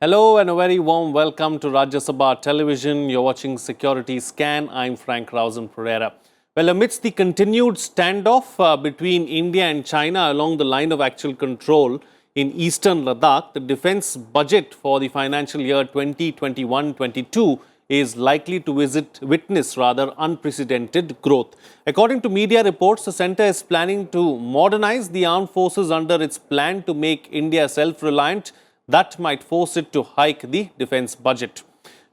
Hello and a very warm welcome to Rajya Sabha Television. You're watching Security Scan. I'm Frank Rausen Pereira. Well, amidst the continued standoff between India and China along the line of actual control in eastern Ladakh, the defense budget for the financial year 2021-22 is likely to witness unprecedented growth. According to media reports, the centre is planning to modernize the armed forces under its plan to make India self-reliant. That might force it to hike the defense budget.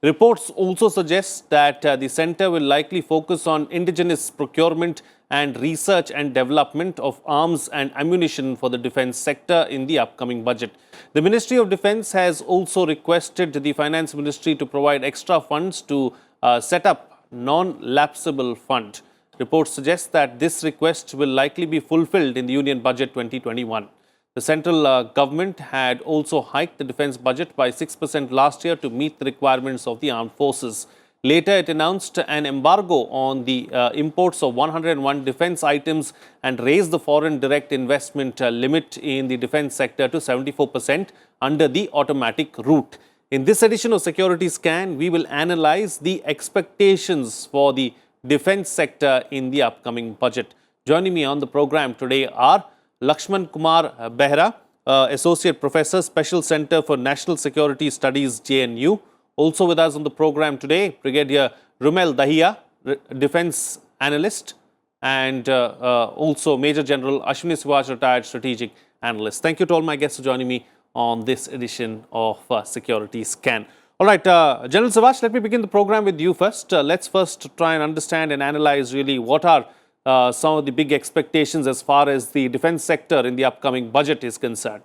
Reports also suggest that the centre will likely focus on indigenous procurement and research and development of arms and ammunition for the defense sector in the upcoming budget. The Ministry of Defense has also requested the Finance Ministry to provide extra funds to set up non-lapsable fund. Reports suggest that this request will likely be fulfilled in the Union Budget 2021. The central government had also hiked the defense budget by 6% last year to meet the requirements of the armed forces. Later, it announced an embargo on the imports of 101 defense items and raised the foreign direct investment limit in the defense sector to 74% under the automatic route. In this edition of Security Scan, we will analyze the expectations for the defense sector in the upcoming budget. Joining me on the program today are Lakshman Kumar Behra, Associate Professor, Special Center for National Security Studies, JNU. Also with us on the program today, Brigadier Rumel Dahiya, Defense Analyst, and also Major General Ashwini Sivaj, Retired Strategic Analyst. Thank you to all my guests for joining me on this edition of Security Scan. All right, General Sivaj, let me begin the program with you first. Let's first try and understand and analyze really what are some of the big expectations as far as the defense sector in the upcoming budget is concerned.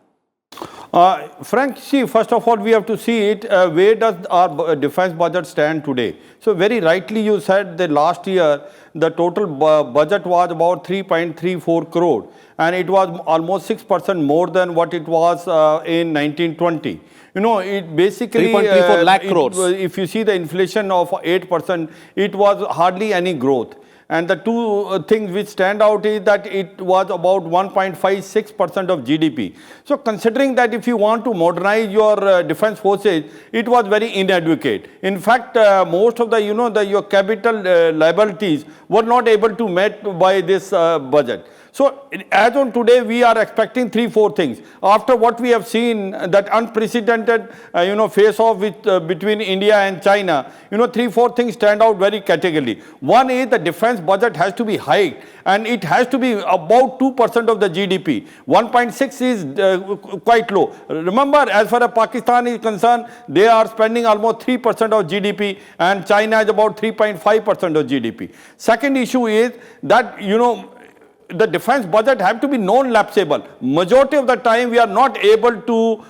Frank, see, first of all, we have to see it, where does our defense budget stand today? So very rightly you said that last year, the total budget was about 3.34 crore and it was almost 6% more than what it was in 1920. You know, it basically 3.34 lakh crores. If you see the inflation of 8%, it was hardly any growth. And the two things which stand out is that it was about 1.56% of GDP. So considering that if you want to modernize your defense forces, it was very inadequate. In fact, most of the, your capital liabilities were not able to met by this budget. So as on today, we are expecting 3-4 things. After what we have seen, that unprecedented, face-off with between India and China, 3-4 things stand out very categorically. One is the defense budget has to be hiked, and it has to be about 2% of the GDP. 1.6 is quite low. Remember, as far as Pakistan is concerned, they are spending almost 3% of GDP, and China is about 3.5% of GDP. Second issue is that, the defense budget have to be non-lapsable. Majority of the time, we are not able to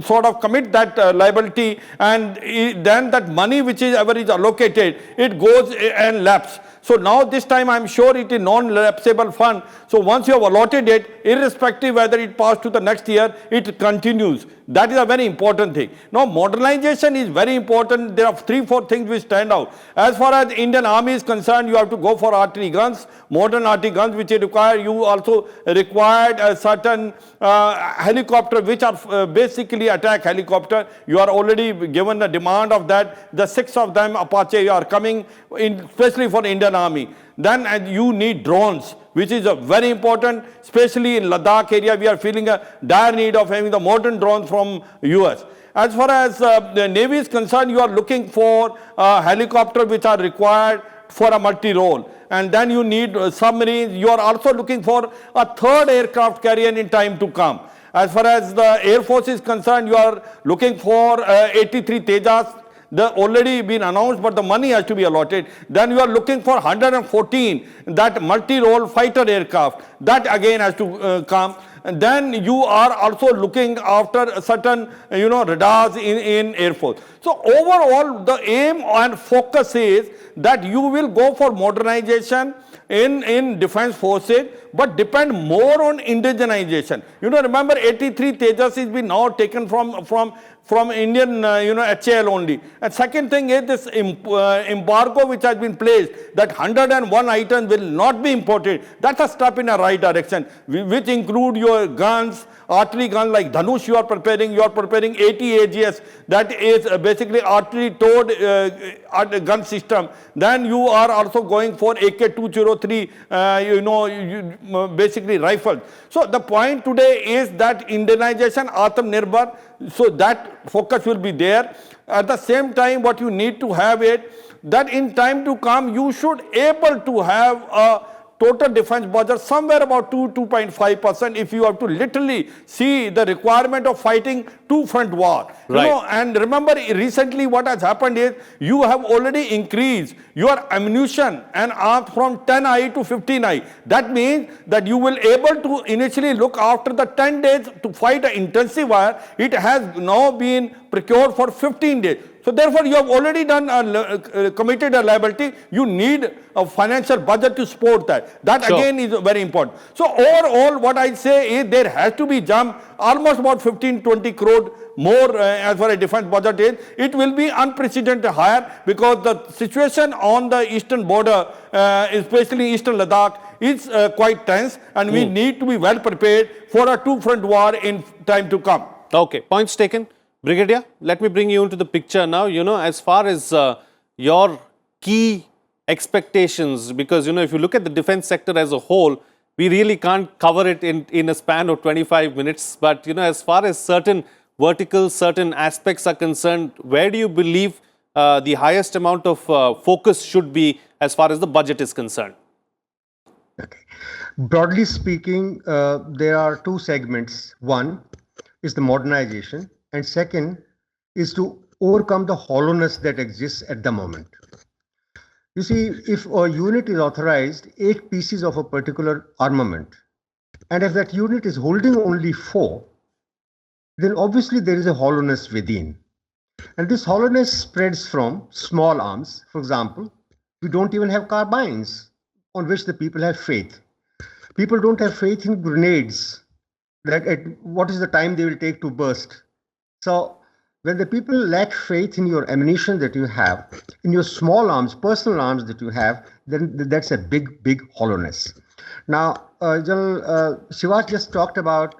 sort of commit that liability, and then that money which is ever is allocated, it goes and lapse. So now this time I am sure it is non-lapsable fund. So once you have allotted it, irrespective whether it passed to the next year, it continues. That is a very important thing. Now modernization is very important. There are 3-4 things which stand out. As far as Indian Army is concerned, you have to go for artillery guns, modern artillery guns which require, you also required a certain helicopter which are basically attack helicopter. You are already given the demand of that. The 6 of them Apache are coming in, especially for Indian Army. Then you need drones, which is very important, especially in Ladakh area. We are feeling a dire need of having the modern drones from US. As far as the Navy is concerned, you are looking for helicopters which are required for a multi-role. And then you need submarines. You are also looking for a third aircraft carrier in time to come. As far as the Air Force is concerned, you are looking for 83 Tejas. They already been announced, but the money has to be allotted. Then you are looking for 114, that multi-role fighter aircraft. That again has to come. And then you are also looking after certain, radars in Air Force. So overall, the aim and focus is that you will go for modernization in defense forces, but depend more on indigenization. Remember 83 Tejas is been now taken from from Indian, HAL only. And second thing is this embargo which has been placed, that 101 items will not be imported. That's a step in a right direction, which include your guns, artillery guns like Dhanush you are preparing 80 AGS, that is basically artillery towed gun system. Then you are also going for AK-203, basically rifles. So the point today is that Indianization, Atmanirbhar, so that focus will be there. At the same time, what you need to have it, that in time to come, you should able to have a total defense budget somewhere about 2.5% if you have to literally see the requirement of fighting two-front war. Right. And remember recently what has happened is you have already increased your ammunition and arms from 10i to 15i. That means that you will able to initially look after the 10 days to fight an intensive fire. It has now been procured for 15 days. So therefore, you have already done committed a liability. You need a financial budget to support that. That Sure. again is very important. So overall, what I say is there has to be jump almost about 15-20 crore more as far as defense budget is. It will be unprecedented higher because the situation on the eastern border, especially eastern Ladakh, is quite tense, and we need to be well prepared for a two-front war in time to come. Okay, points taken. Brigadier, let me bring you into the picture now. As far as your key expectations, because, if you look at the defense sector as a whole, we really can't cover it in a span of 25 minutes. But, as far as certain verticals, certain aspects are concerned, where do you believe the highest amount of focus should be as far as the budget is concerned? Okay. Broadly speaking, there are two segments. One is the modernization, and second is to overcome the hollowness that exists at the moment. You see, if a unit is authorized 8 pieces of a particular armament, and if that unit is holding only 4, then obviously there is a hollowness within. And this hollowness spreads from small arms. For example, we don't even have carbines on which the people have faith. People don't have faith in grenades. What is the time they will take to burst? So when the people lack faith in your ammunition that you have, in your small arms, personal arms that you have, then that's a big, big hollowness. Now, General Shivas just talked about,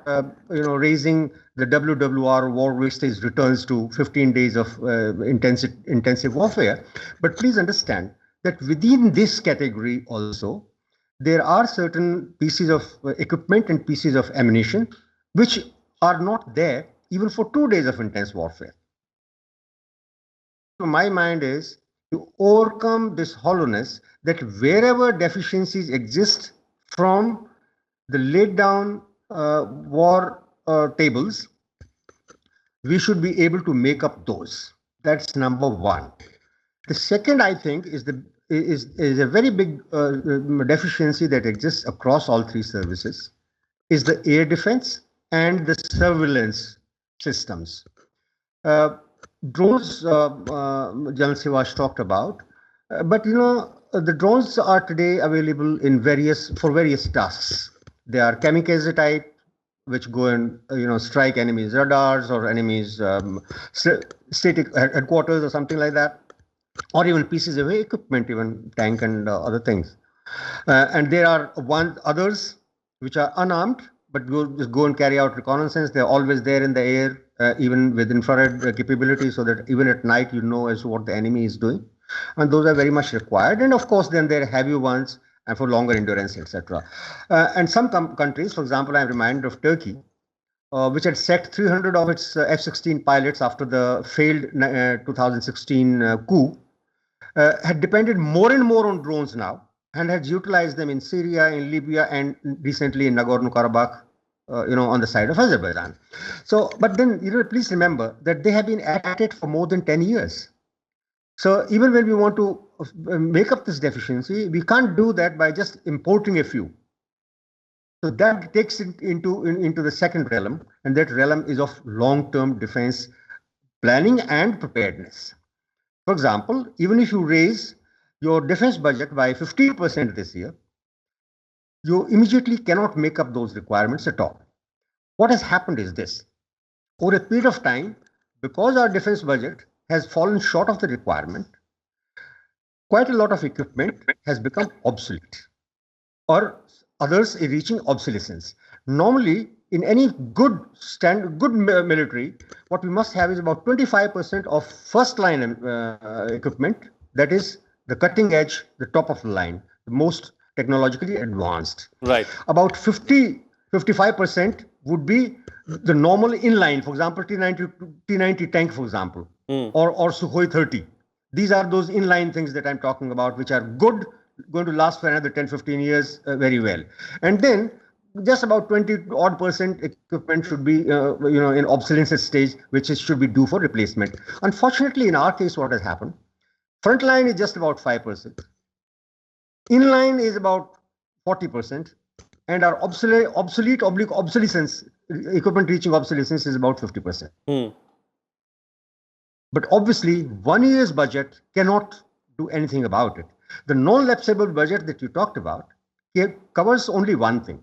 raising the WWR, war wastage returns to 15 days of intensive warfare. But please understand that within this category also, there are certain pieces of equipment and pieces of ammunition which are not there even for 2 days of intense warfare. So my mind is to overcome this hollowness, that wherever deficiencies exist from the laid down war tables, we should be able to make up those. That's number one. The second, I think, is a very big deficiency that exists across all three services, is the air defense and the surveillance systems. Drones, General Shivas talked about, but the drones are today available for various tasks. They are kamikaze type, which go and strike enemies' radars or enemies' static headquarters or something like that, or even pieces of equipment, even tank and other things. And there are others which are unarmed, but just go and carry out reconnaissance. They're always there in the air, even with infrared capability, so that even at night you know as to what the enemy is doing. And those are very much required. And of course, then there are heavy ones and for longer endurance, etc. And some countries, for example, I'm reminded of Turkey, which had sacked 300 of its F-16 pilots after the failed 2016 coup, had depended more and more on drones now, and has utilized them in Syria, in Libya, and recently in Nagorno-Karabakh, on the side of Azerbaijan. So, but then, please remember that they have been at it for more than 10 years. So even when we want to make up this deficiency, we can't do that by just importing a few. So that takes it into the second realm, and that realm is of long-term defense planning and preparedness. For example, even if you raise your defense budget by 15% this year, you immediately cannot make up those requirements at all. What has happened is this. Over a period of time, because our defense budget has fallen short of the requirement, quite a lot of equipment has become obsolete or others are reaching obsolescence. Normally, in any good military, what we must have is about 25% of first line equipment, that is the cutting edge, the top of the line, the most technologically advanced. Right. About 55% would be the normal inline, for example, T-90 tank, for example, or Sukhoi 30. These are those inline things that I'm talking about, which are good, going to last for another 10, 15 years very well. And then just about 20% equipment should be, in obsolescence stage, which should be due for replacement. Unfortunately, in our case, what has happened? Front line is just about 5%. Inline is about 40%. And our obsolescence, equipment reaching obsolescence is about 50%. But obviously, 1 year's budget cannot do anything about it. The non-lapsable budget that you talked about covers only one thing.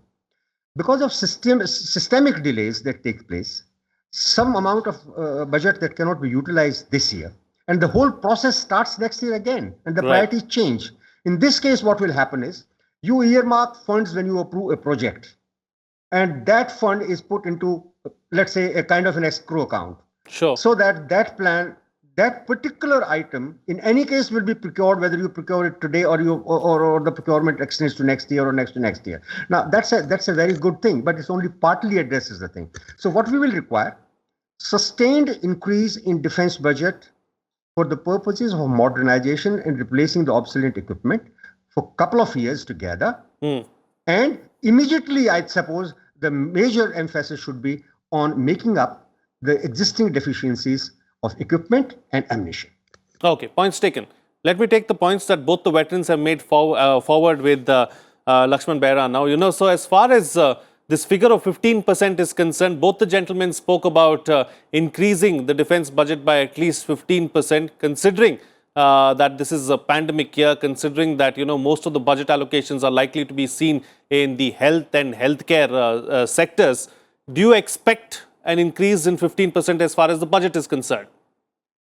Because of systemic delays that take place, some amount of budget that cannot be utilized this year, and the whole process starts next year again, and the priorities change. In this case, what will happen is, you earmark funds when you approve a project, and that fund is put into, let's say, a kind of an escrow account. Sure. So that plan, that particular item, in any case, will be procured, whether you procure it today or the procurement extends to next year or next to next year. Now, that's a very good thing, but it's only partly addresses the thing. So what we will require, sustained increase in defense budget for the purposes of modernization and replacing the obsolete equipment for a couple of years together. And immediately, I suppose, the major emphasis should be on making up the existing deficiencies of equipment and ammunition. Okay, points taken. Let me take the points that both the veterans have made forward with Lakshman Behera now. So as far as this figure of 15% is concerned, both the gentlemen spoke about increasing the defense budget by at least 15%, considering that this is a pandemic year, considering that, most of the budget allocations are likely to be seen in the health and healthcare sectors. Do you expect an increase in 15% as far as the budget is concerned,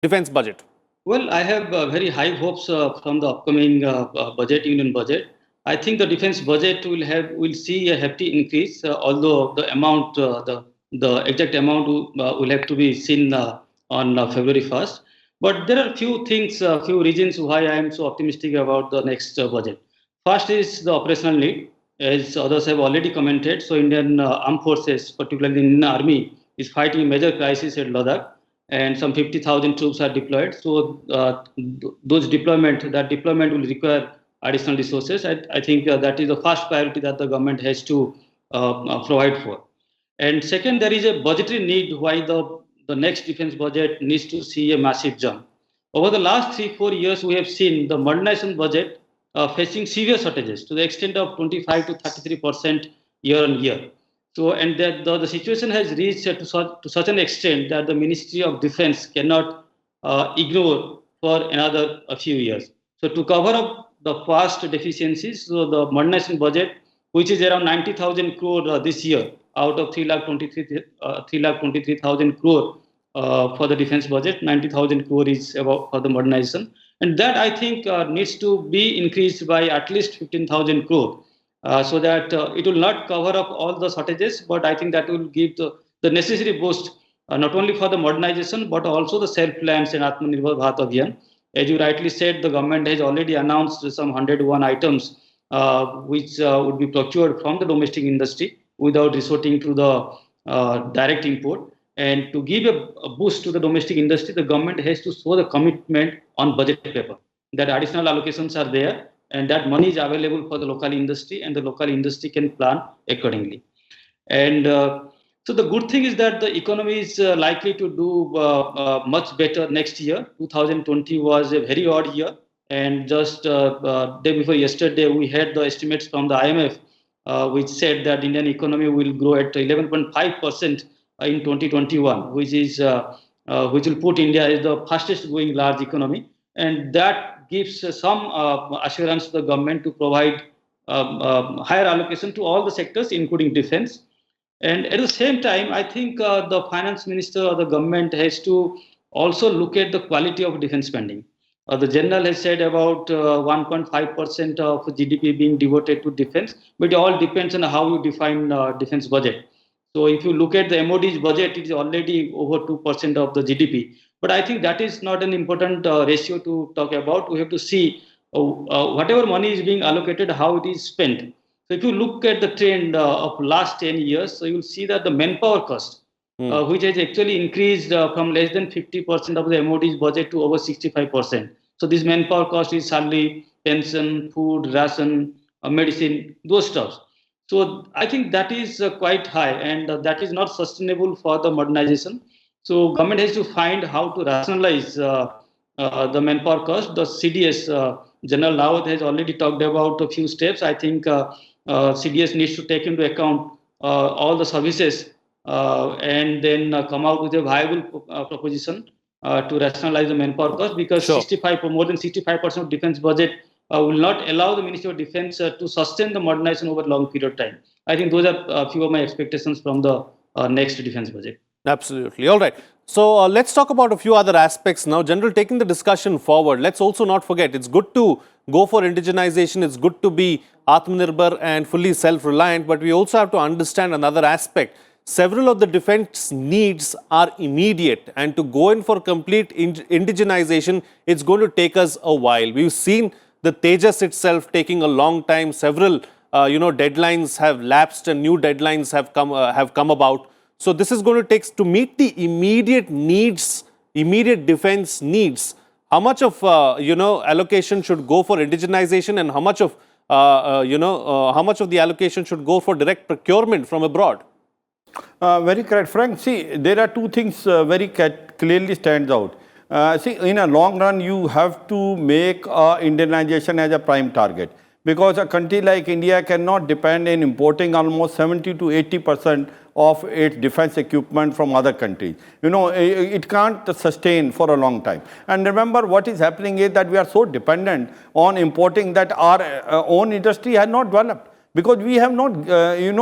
defense budget? Well, I have very high hopes from the upcoming union budget. I think the defense budget will see a hefty increase, although the amount, the exact amount will have to be seen on February 1st. But there are few reasons why I am so optimistic about the next budget. First is the operational need, as others have already commented. So Indian armed forces, particularly in the army, is fighting a major crisis at Ladakh, and some 50,000 troops are deployed. So that deployment will require additional resources. I think that is the first priority that the government has to provide for. And second, there is a budgetary need why the next defense budget needs to see a massive jump. Over the last 3-4 years, we have seen the modernization budget facing severe shortages to the extent of 25 to 33% year on year. So, and that the situation has reached to such an extent that the Ministry of Defense cannot ignore for another few years. So, to cover up the past deficiencies, so the modernization budget, which is around 90,000 crore this year, out of 3,23,000 crore for the defense budget, 90,000 crore is about for the modernization, and that I think needs to be increased by at least 15,000 crore. So that it will not cover up all the shortages, but I think that will give the necessary boost not only for the modernization but also the self-reliance and Atmanirbhar Bharat Abhiyan. As you rightly said, the government has already announced some 101 items which would be procured from the domestic industry without resorting to the direct import. And to give a boost to the domestic industry, the government has to show the commitment on budget paper that additional allocations are there, and that money is available for the local industry, and the local industry can plan accordingly. And so the good thing is that the economy is likely to do much better next year. 2020 was a very odd year, and just day before yesterday, we had the estimates from the IMF, which said that Indian economy will grow at 11.5% in 2021, which will put India as the fastest growing large economy, and that gives some assurance to the government to provide higher allocation to all the sectors, including defense. And at the same time, I think the finance minister or the government has to also look at the quality of defense spending. The general has said about 1.5% of GDP being devoted to defense, but it all depends on how you define defense budget. So if you look at the MOD's budget, it is already over 2% of the GDP. But I think that is not an important ratio to talk about. We have to see whatever money is being allocated, how it is spent. So if you look at the trend of last 10 years, so you'll see that the manpower cost, which has actually increased from less than 50% of the MOD's budget to over 65%. So this manpower cost is salary, pension, food, ration, medicine, those stuff. So I think that is quite high, and that is not sustainable for the modernization. So government has to find how to rationalize the manpower cost. The CDS, General Rawat has already talked about a few steps. I think CDS needs to take into account all the services and then come out with a viable proposition to rationalize the manpower cost, because Sure. more than 65% of defense budget will not allow the Ministry of Defense to sustain the modernization over a long period of time. I think those are a few of my expectations from the next defense budget. Absolutely. All right. So let's talk about a few other aspects now. General, taking the discussion forward, let's also not forget, it's good to go for indigenization. It's good to be Atmanirbhar and fully self-reliant, but we also have to understand another aspect. Several of the defense needs are immediate, and to go in for complete indigenization, it's going to take us a while. We've seen the Tejas itself taking a long time. Several, deadlines have lapsed and new deadlines have come about. So this is going to take, to meet the immediate needs, immediate defense needs. How much of allocation should go for indigenization, and how much of how much of the allocation should go for direct procurement from abroad? Very correct, Frank. See, there are two things very clearly stands out. See, in a long run, you have to make Indianization as a prime target, because a country like India cannot depend in importing almost 70 to 80% of its defense equipment from other countries. It can't sustain for a long time. And remember, what is happening is that we are so dependent on importing that our own industry has not developed, because we have not,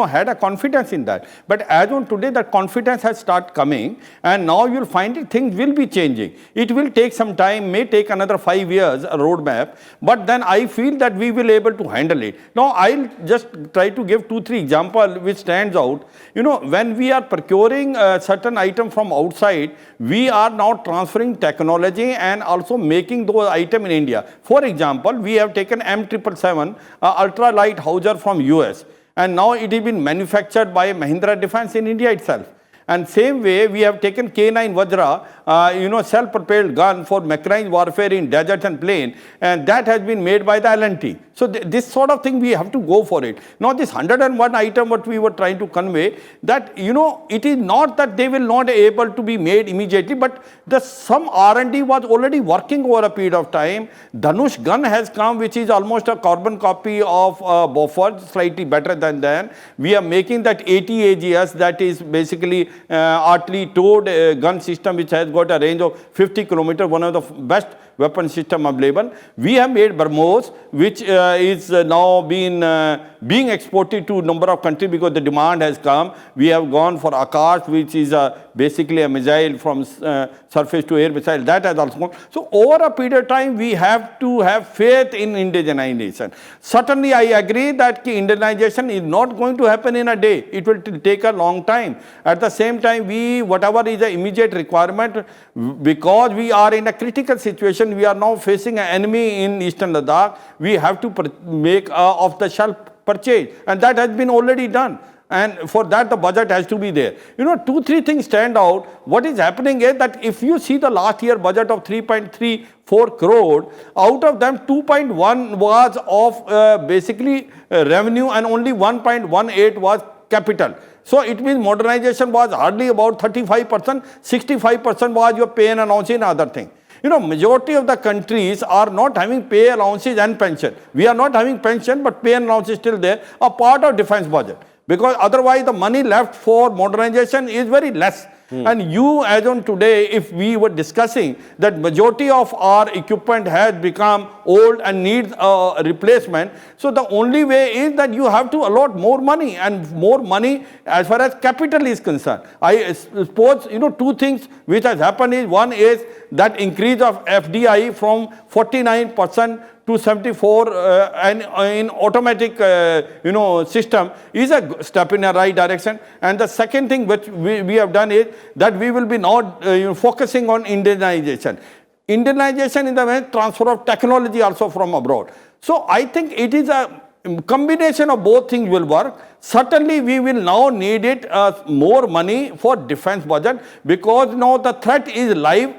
had a confidence in that. But as on today, that confidence has started coming, and now you'll find it, things will be changing. It will take some time, may take another 5 years, a roadmap, but then I feel that we will able to handle it. Now, I'll just try to give 2-3 examples which stands out. When we are procuring a certain item from outside, we are now transferring technology and also making those items in India. For example, we have taken M777, ultra-light howitzer from US, and now it has been manufactured by Mahindra Defense in India itself. And same way, we have taken K9 Vajra, self-propelled gun for mechanized warfare in desert and plain, and that has been made by the L&T. So this sort of thing, we have to go for it. Now, this 101 item, what we were trying to convey, that, it is not that they will not able to be made immediately, but some R&D was already working over a period of time. Dhanush gun has come, which is almost a carbon copy of Beaufort, slightly better than that. We are making that 80 AGS, that is basically artillery towed gun system, which has got a range of 50 kilometers, one of the best weapon system available. We have made BrahMos, which is now being exported to a number of countries because the demand has come. We have gone for Akash, which is basically a missile from surface to air missile. That has also gone. So over a period of time, we have to have faith in indigenization. Certainly, I agree that indigenization is not going to happen in a day. It will take a long time. At the same time, whatever is the immediate requirement, because we are in a critical situation, we are now facing an enemy in Eastern Ladakh, we have to make off-the-shelf purchase, and that has been already done. And for that, the budget has to be there. 2-3 things stand out. What is happening is that if you see the last year budget of 3.34 crore, out of them 2.1 was of basically revenue, and only 1.18 was capital. So it means modernization was hardly about 35%, 65% was your pay and allowance and other thing. Majority of the countries are not having pay allowances and pension. We are not having pension, but pay and allowance is still there, a part of defense budget. Because otherwise the money left for modernization is very less. And you, as on today, if we were discussing that majority of our equipment has become old and needs a replacement, so the only way is that you have to allot more money, and more money as far as capital is concerned. I suppose, two things which has happened is, one is that increase of FDI from 49% to 74 and in automatic system is a step in the right direction. And the second thing which we have done is that we will be now focusing on Indianization. Indianization in the way transfer of technology also from abroad. So I think it is a combination of both things will work. Certainly we will now need it more money for defense budget, because now the threat is live.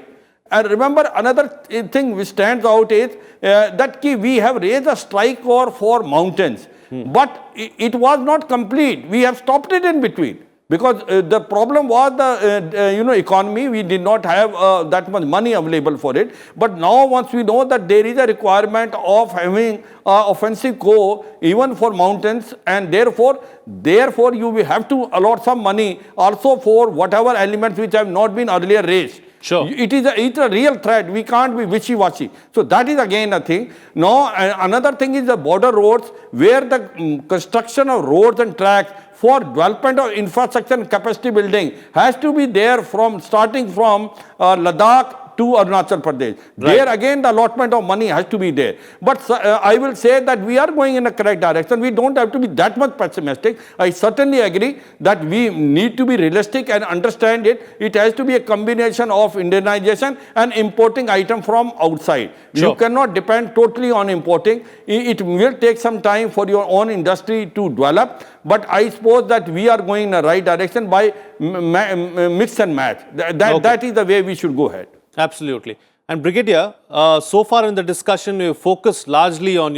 And remember, another thing which stands out is that we have raised a strike for mountains, but it was not complete. We have stopped it in between, because the problem was the economy. We did not have that much money available for it. But now, once we know that there is a requirement of having offensive corps even for mountains, and therefore you will have to allot some money also for whatever elements which have not been earlier raised. Sure. It's a real threat. We can't be wishy-washy. So that is again a thing. Now, another thing is the border roads, where the construction of roads and tracks for development of infrastructure and capacity building has to be there starting from Ladakh to Arunachal Pradesh. Right. There again the allotment of money has to be there. But I will say that we are going in the correct direction. We don't have to be that much pessimistic. I certainly agree that we need to be realistic and understand it. It has to be a combination of Indianization and importing item from outside. Sure. You cannot depend totally on importing. It will take some time for your own industry to develop. But I suppose that we are going in the right direction by mix and match. That is the way we should go ahead. Absolutely. And Brigadier, so far in the discussion, we focused largely on,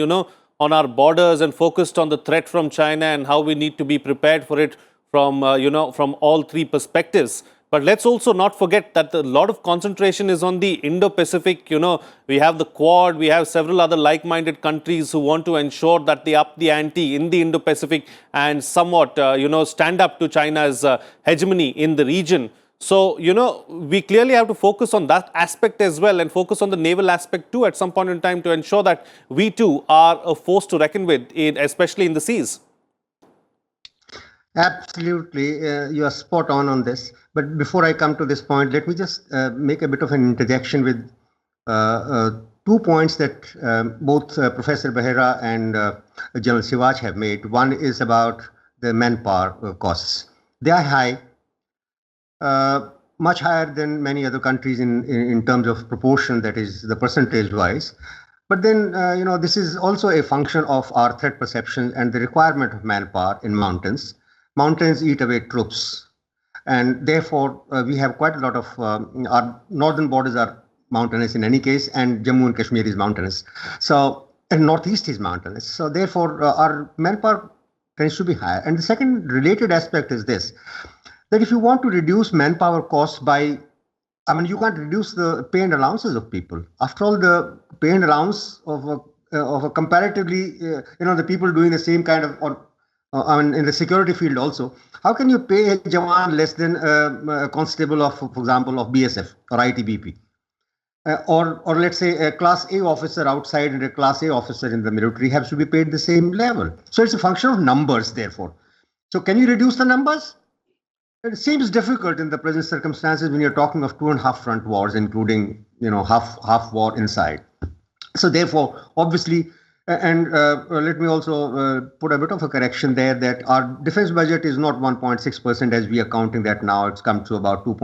on our borders and focused on the threat from China and how we need to be prepared for it from, from all three perspectives. But let's also not forget that a lot of concentration is on the Indo-Pacific. We have the Quad, we have several other like-minded countries who want to ensure that they up the ante in the Indo-Pacific and somewhat, stand up to China's hegemony in the region. So, we clearly have to focus on that aspect as well, and focus on the naval aspect too at some point in time, to ensure that we too are a force to reckon with, especially in the seas. Absolutely. You are spot on this. But before I come to this point, let me just make a bit of an interjection with 2 points that both Professor Behera and General Siwaj have made. One is about the manpower costs. They are high. Much higher than many other countries in terms of proportion, that is the percentage wise. But then, this is also a function of our threat perception and the requirement of manpower in mountains. Mountains eat away troops. And therefore, we have quite a lot of, our northern borders are mountainous in any case, and Jammu and Kashmir is mountainous. So, and Northeast is mountainous. So therefore, our manpower tends to be higher. And the second related aspect is this, that if you want to reduce manpower costs by, you can't reduce the pay and allowances of people. After all, the pay and allowance of a comparatively, the people doing the same kind of, in the security field also, how can you pay a Jawan less than a constable of, for example, of BSF or ITBP? Or let's say a Class A officer outside and a Class A officer in the military has to be paid the same level. So it's a function of numbers, therefore. So can you reduce the numbers? It seems difficult in the present circumstances when you're talking of 2.5 front wars, including, half war inside. So therefore, obviously, and let me also put a bit of a correction there, that our defense budget is not 1.6% as we are counting that now. It's come to about 2.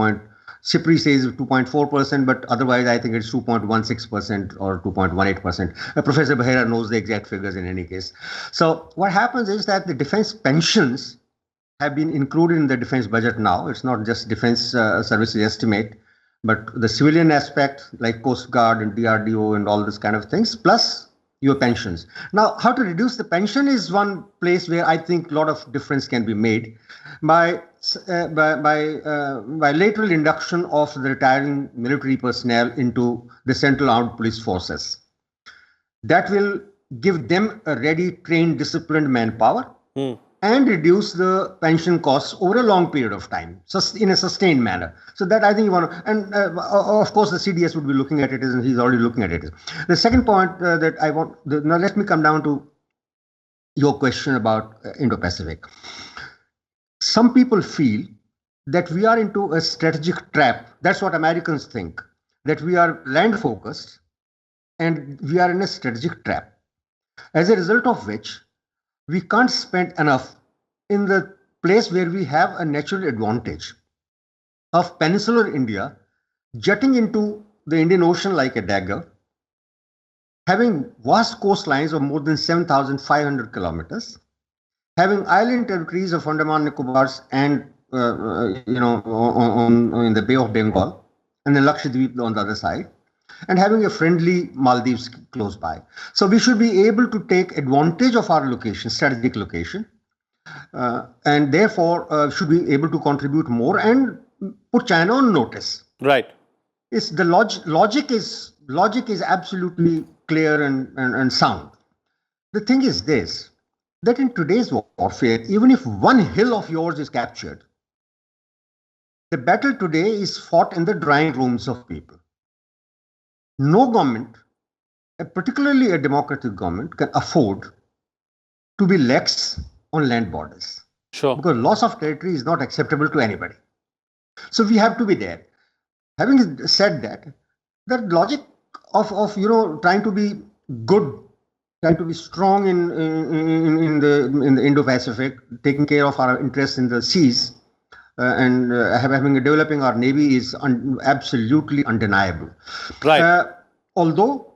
SIPRI says 2.4%, but otherwise I think it's 2.16% or 2.18%. Professor Behera knows the exact figures in any case. So what happens is that the defense pensions have been included in the defense budget now. It's not just defense services estimate, but the civilian aspect like Coast Guard and DRDO and all this kind of things, plus your pensions. Now, how to reduce the pension is one place where I think a lot of difference can be made by lateral induction of the retiring military personnel into the Central Armed Police Forces. That will give them a ready, trained, disciplined manpower. and reduce the pension costs over a long period of time, in a sustained manner. So that I think you want to, and of course the CDS would be looking at it, and he's already looking at it. The second point that I want, now let me come down to your question about Indo-Pacific. Some people feel that we are into a strategic trap. That's what Americans think, that we are land focused and we are in a strategic trap. As a result of which, we can't spend enough in the place where we have a natural advantage of peninsular India jutting into the Indian Ocean like a dagger, having vast coastlines of more than 7,500 kilometers, having island territories of Andaman Nicobars and in the Bay of Bengal, and then Lakshadweep on the other side, and having a friendly Maldives close by. So we should be able to take advantage of our location, strategic location, and therefore should be able to contribute more and put China on notice. Right. It's the logic is absolutely clear and sound. The thing is this, that in today's warfare, even if one hill of yours is captured, the battle today is fought in the drawing rooms of people. No government, particularly a democratic government, can afford to be lax on land borders. Sure. Because loss of territory is not acceptable to anybody. So we have to be there. Having said that, the logic of trying to be good, trying to be strong in the Indo-Pacific, taking care of our interests in the seas, and developing our navy is absolutely undeniable. Right. Although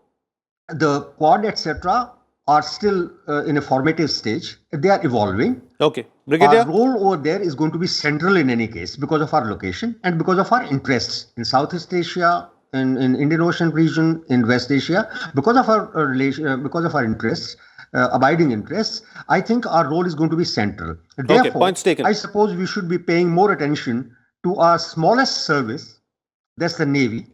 the Quad, etc., are still in a formative stage, they are evolving. Okay. Brigadier? Our role over there is going to be central in any case because of our location and because of our interests in Southeast Asia, in Indian Ocean region, in West Asia, because of our interests. Abiding interests, I think our role is going to be central. Therefore, okay, points taken. I suppose we should be paying more attention to our smallest service, that's the Navy,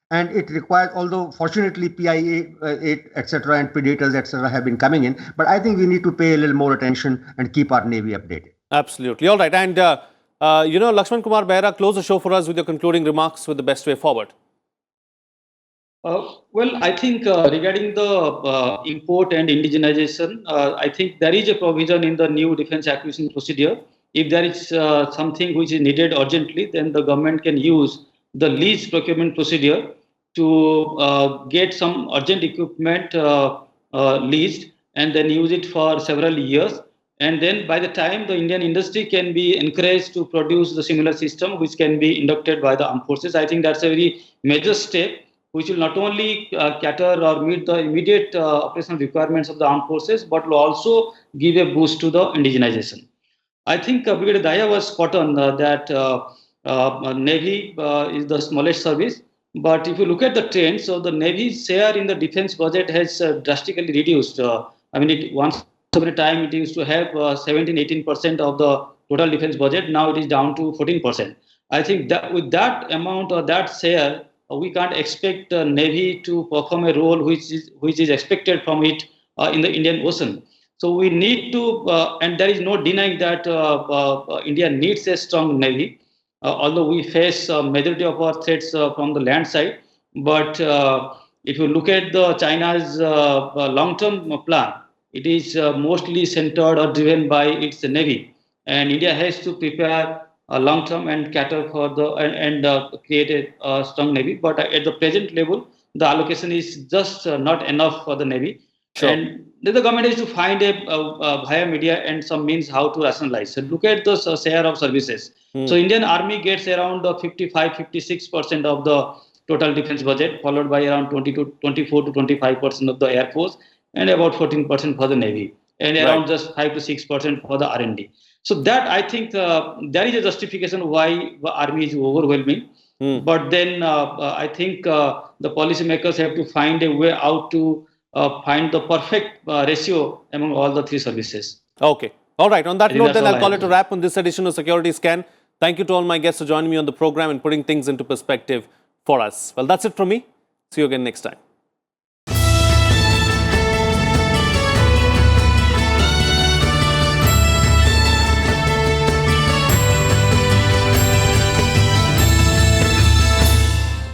and it requires, although fortunately PIA-8, etc., and Predators, etc., have been coming in, but I think we need to pay a little more attention and keep our Navy updated. Absolutely. All right. And, Lakshman Kumar Behera, close the show for us with your concluding remarks with the best way forward. Well, I think regarding the import and indigenization, I think there is a provision in the new defense acquisition procedure. If there is something which is needed urgently, then the government can use the lease procurement procedure to get some urgent equipment leased and then use it for several years. And then by the time the Indian industry can be encouraged to produce the similar system which can be inducted by the armed forces, I think that's a very major step which will not only cater or meet the immediate operational requirements of the armed forces, but will also give a boost to the indigenization. I think Brigadier Dahiya was spot on that Navy is the smallest service. But if you look at the trend, so the Navy's share in the defense budget has drastically reduced. Once upon a time, it used to have 17-18% of the total defense budget. Now it is down to 14%. I think that with that amount or that share, we can't expect the Navy to perform a role which is expected from it in the Indian Ocean. So we need to, and there is no denying that India needs a strong Navy, although we face majority of our threats from the land side. But if you look at the China's long-term plan, it is mostly centered or driven by its Navy, and India has to prepare long term and cater for the create a strong Navy. But at the present level, the allocation is just not enough for the Navy. Sure. And then the government has to find via media and some means how to rationalize. So look at the share of services. So Indian Army gets around 55-56% of the total defense budget, followed by around 24 to 25% of the Air Force, and about 14% for the Navy, and around just 5 to 6% for the R&D. So that I think there is a justification why the army is overwhelming. But then I think the policymakers have to find a way out to find the perfect ratio among all the three services. Okay. All right. On that note, then I'll call it a wrap on this edition of Security Scan. Thank you to all my guests for joining me on the program and putting things into perspective for us. Well, that's it from me. See you again next time.